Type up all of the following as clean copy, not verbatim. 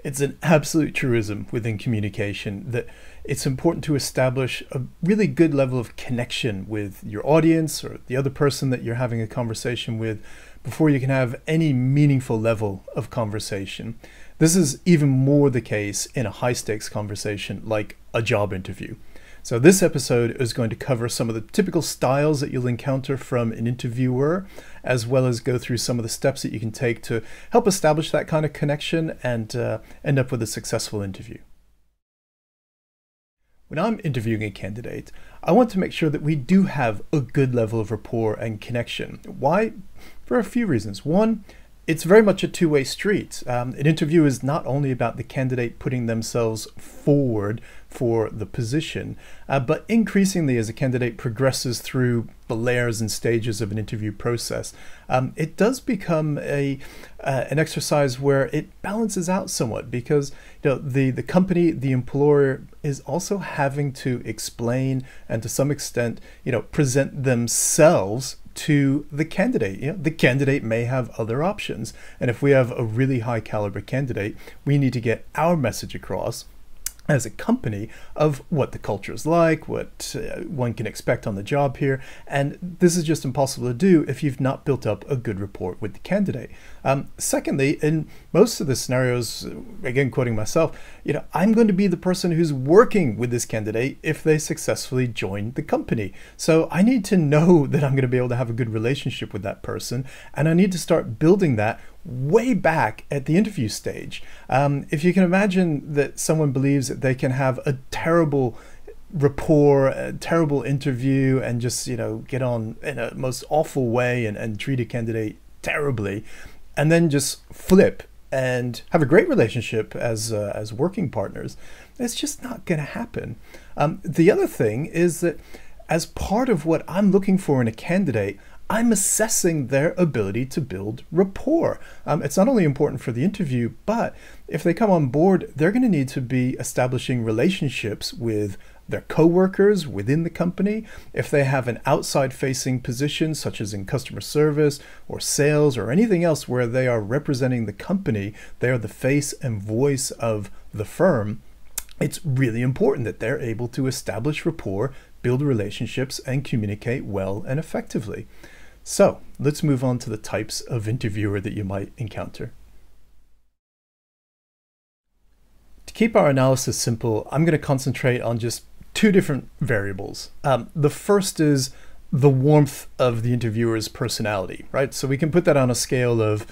It's an absolute truism within communication that it's important to establish a really good level of connection with your audience or the other person that you're having a conversation with before you can have any meaningful level of conversation. This is even more the case in a high-stakes conversation like a job interview. So this episode is going to cover some of the typical styles that you'll encounter from an interviewer, as well as go through some of the steps that you can take to help establish that kind of connection and end up with a successful interview. When I'm interviewing a candidate, I want to make sure that we do have a good level of rapport and connection. Why? For a few reasons. One, it's very much a two-way street. An interview is not only about the candidate putting themselves forward for the position, but increasingly as a candidate progresses through the layers and stages of an interview process, it does become an exercise where it balances out somewhat because the company, the employer, is also having to explain and to some extent present themselves to the candidate. The candidate may have other options, and if we have a really high caliber candidate, we need to get our message across as a company of what the culture is like, what one can expect on the job here. And this is just impossible to do if you've not built up a good rapport with the candidate. Secondly, in most of the scenarios, again, quoting myself, I'm going to be the person who's working with this candidate if they successfully join the company. So I need to know that I'm going to be able to have a good relationship with that person. And I need to start building that way back at the interview stage. If you can imagine that someone believes that they can have a terrible rapport, a terrible interview, and just get on in a most awful way and treat a candidate terribly, and then just flip and have a great relationship as working partners, it's just not going to happen. The other thing is that as part of what I'm looking for in a candidate, I'm assessing their ability to build rapport. It's not only important for the interview, but if they come on board, they're going to need to be establishing relationships with their coworkers within the company. If they have an outside-facing position, such as in customer service or sales or anything else where they are representing the company, they are the face and voice of the firm, it's really important that they're able to establish rapport, build relationships, and communicate well and effectively. So let's move on to the types of interviewer that you might encounter. To keep our analysis simple, I'm going to concentrate on just two different variables. The first is the warmth of the interviewer's personality, right? So we can put that on a scale of,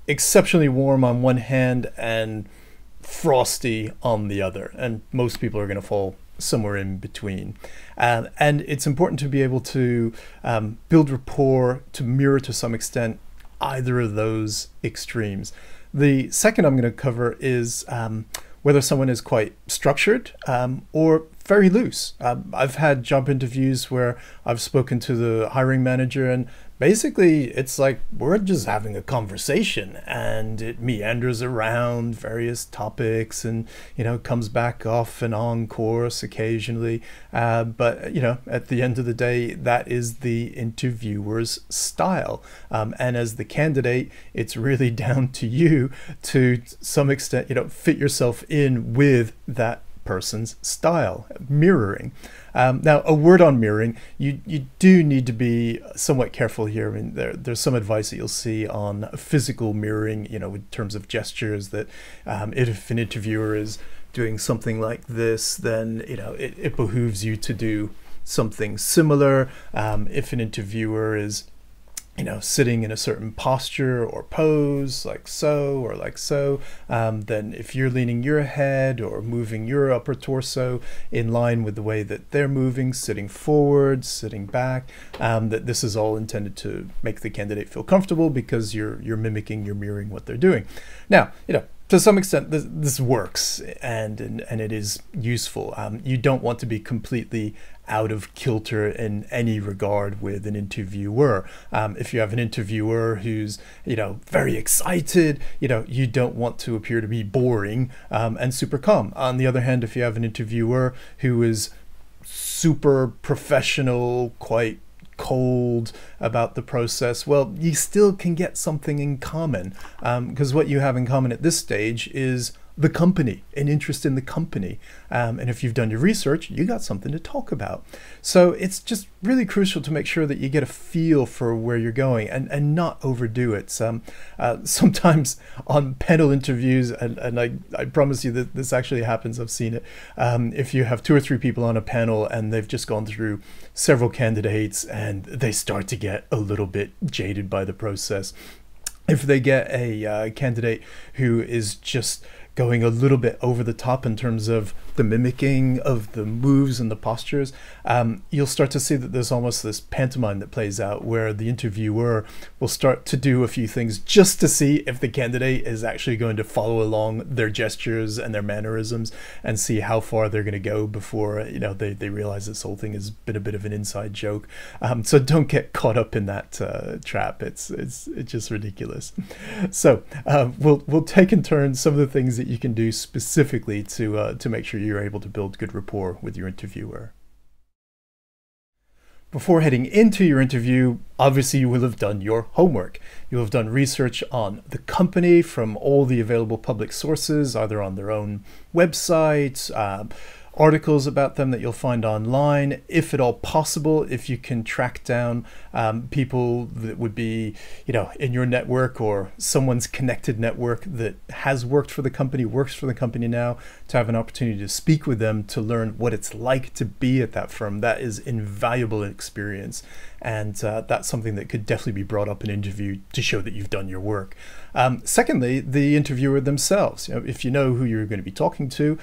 exceptionally warm on one hand and frosty on the other. And most people are going to fall somewhere in between. And it's important to be able to build rapport to mirror to some extent either of those extremes. The second I'm going to cover is whether someone is quite structured or very loose. I've had job interviews where I've spoken to the hiring manager and basically it's like we're just having a conversation and it meanders around various topics and comes back off and on course occasionally, but at the end of the day that is the interviewer's style, and as the candidate it's really down to you to some extent fit yourself in with that person's style, mirroring. Now, a word on mirroring, you do need to be somewhat careful here. I mean, there's some advice that you'll see on physical mirroring, in terms of gestures, that if an interviewer is doing something like this, then it behooves you to do something similar. If an interviewer is sitting in a certain posture or pose, like so or like so, then if you're leaning your head or moving your upper torso in line with the way that they're moving, sitting forward, sitting back, that this is all intended to make the candidate feel comfortable because you're mimicking, you're mirroring what they're doing. Now, to some extent, this works and it is useful. You don't want to be completely out of kilter in any regard with an interviewer. If you have an interviewer who's very excited, you don't want to appear to be boring and super calm. On the other hand, if you have an interviewer who is super professional, quite cold about the process, well, you still can get something in common, because what you have in common at this stage is the company, an interest in the company. And if you've done your research, you got something to talk about. So it's just really crucial to make sure that you get a feel for where you're going and not overdo it. Sometimes on panel interviews, and I promise you that this actually happens, I've seen it, if you have 2 or 3 people on a panel and they've just gone through several candidates and they start to get a little bit jaded by the process. If they get a candidate who is just going a little bit over the top in terms of the mimicking of the moves and the postures, you'll start to see that there's almost this pantomime that plays out where the interviewer will start to do a few things just to see if the candidate is actually going to follow along their gestures and their mannerisms and see how far they're going to go before they realize this whole thing has been a bit of an inside joke. So don't get caught up in that trap. It's just ridiculous. So we'll take in turn some of the things that you can do specifically to make sure you're able to build good rapport with your interviewer. Before heading into your interview, obviously you will have done your homework. You'll have done research on the company from all the available public sources, either on their own website, articles about them that you'll find online. If at all possible, if you can track down people that would be, in your network or someone's connected network that has worked for the company, works for the company now, to have an opportunity to speak with them, to learn what it's like to be at that firm. That is invaluable experience. And that's something that could definitely be brought up in an interview to show that you've done your work. Secondly, the interviewer themselves. If you know who you're going to be talking to,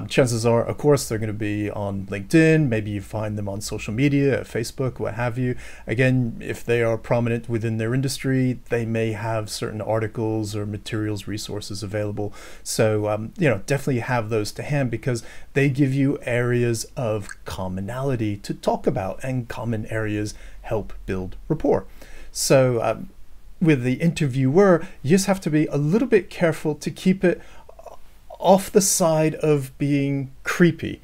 chances are, of course, they're going to be on LinkedIn. Maybe you find them on social media, Facebook, what have you. Again, if they are prominent within their industry, they may have certain articles or materials, resources available. So, definitely have those to hand because they give you areas of commonality to talk about, and common areas help build rapport. So with the interviewer, you just have to be a little bit careful to keep it off the side of being creepy.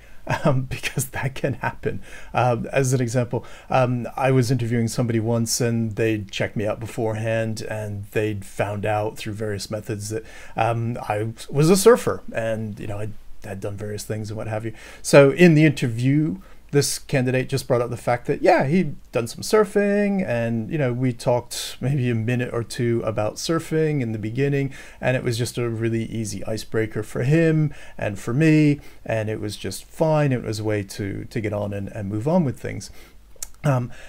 Because that can happen. As an example, I was interviewing somebody once and they'd checked me out beforehand and they'd found out through various methods that I was a surfer and I had done various things and what have you. So in the interview, this candidate just brought up the fact that, yeah, he'd done some surfing and, we talked maybe a minute or two about surfing in the beginning, and it was just a really easy icebreaker for him and for me, and it was just fine. It was a way to get on and move on with things.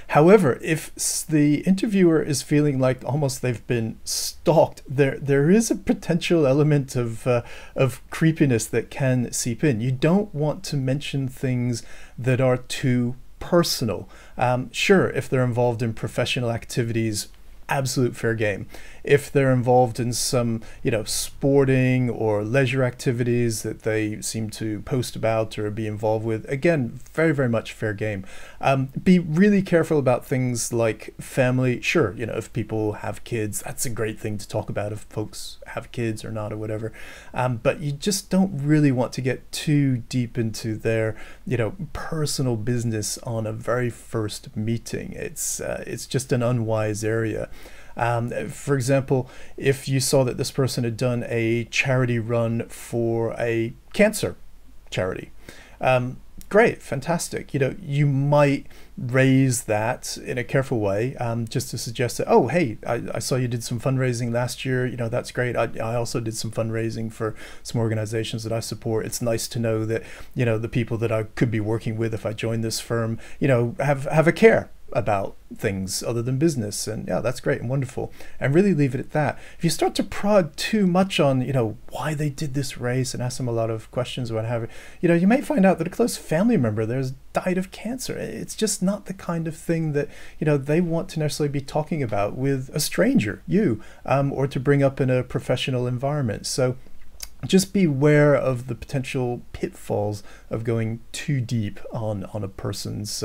However, if the interviewer is feeling like almost they've been stalked, there is a potential element of creepiness that can seep in. You don't want to mention things that are too personal. Sure, if they're involved in professional activities, absolute fair game. If they're involved in some, sporting or leisure activities that they seem to post about or be involved with, again, very, very much fair game. Be really careful about things like family. Sure, if people have kids, that's a great thing to talk about if folks have kids or not or whatever. But you just don't really want to get too deep into their, personal business on a very first meeting. It's just an unwise area. For example, if you saw that this person had done a charity run for a cancer charity, great, fantastic. You might raise that in a careful way, just to suggest that, oh, hey, I saw you did some fundraising last year. That's great. I also did some fundraising for some organizations that I support. It's nice to know that, the people that I could be working with if I join this firm, have a care about things other than business, and yeah, that's great and wonderful, and really leave it at that. If you start to prod too much on why they did this race and ask them a lot of questions or what have you, you may find out that a close family member there's died of cancer. It's just not the kind of thing that they want to necessarily be talking about with a stranger, or to bring up in a professional environment. So just beware of the potential pitfalls of going too deep on a person's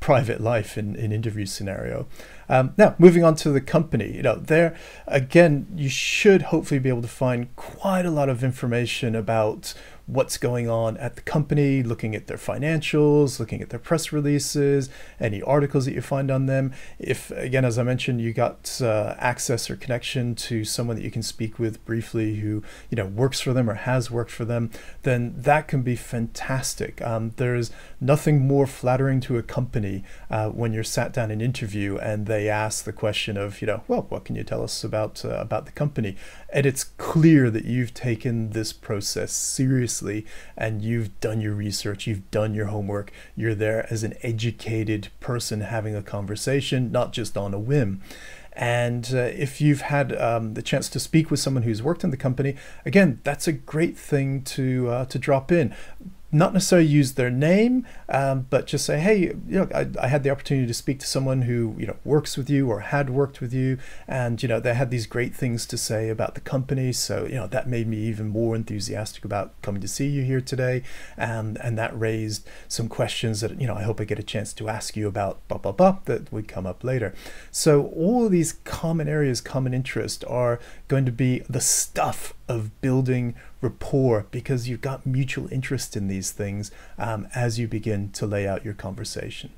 private life in interview scenario. Now, moving on to the company, there again, you should hopefully be able to find quite a lot of information about what's going on at the company, looking at their financials, looking at their press releases, any articles that you find on them. If, again, as I mentioned, you got access or connection to someone that you can speak with briefly who, works for them or has worked for them, then that can be fantastic. There's nothing more flattering to a company when you're sat down in an interview and they ask the question of, well, what can you tell us about the company? And it's clear that you've taken this process seriously and you've done your research, you've done your homework, you're there as an educated person having a conversation, not just on a whim. And if you've had the chance to speak with someone who's worked in the company, again, that's a great thing to drop in. Not necessarily use their name, but just say, hey, I had the opportunity to speak to someone who works with you or had worked with you, and they had these great things to say about the company. So that made me even more enthusiastic about coming to see you here today, and that raised some questions that I hope I get a chance to ask you about blah blah blah that would come up later. So all of these common areas, common interest, are going to be the stuff of building rapport, because you've got mutual interest in these things as you begin to lay out your conversation.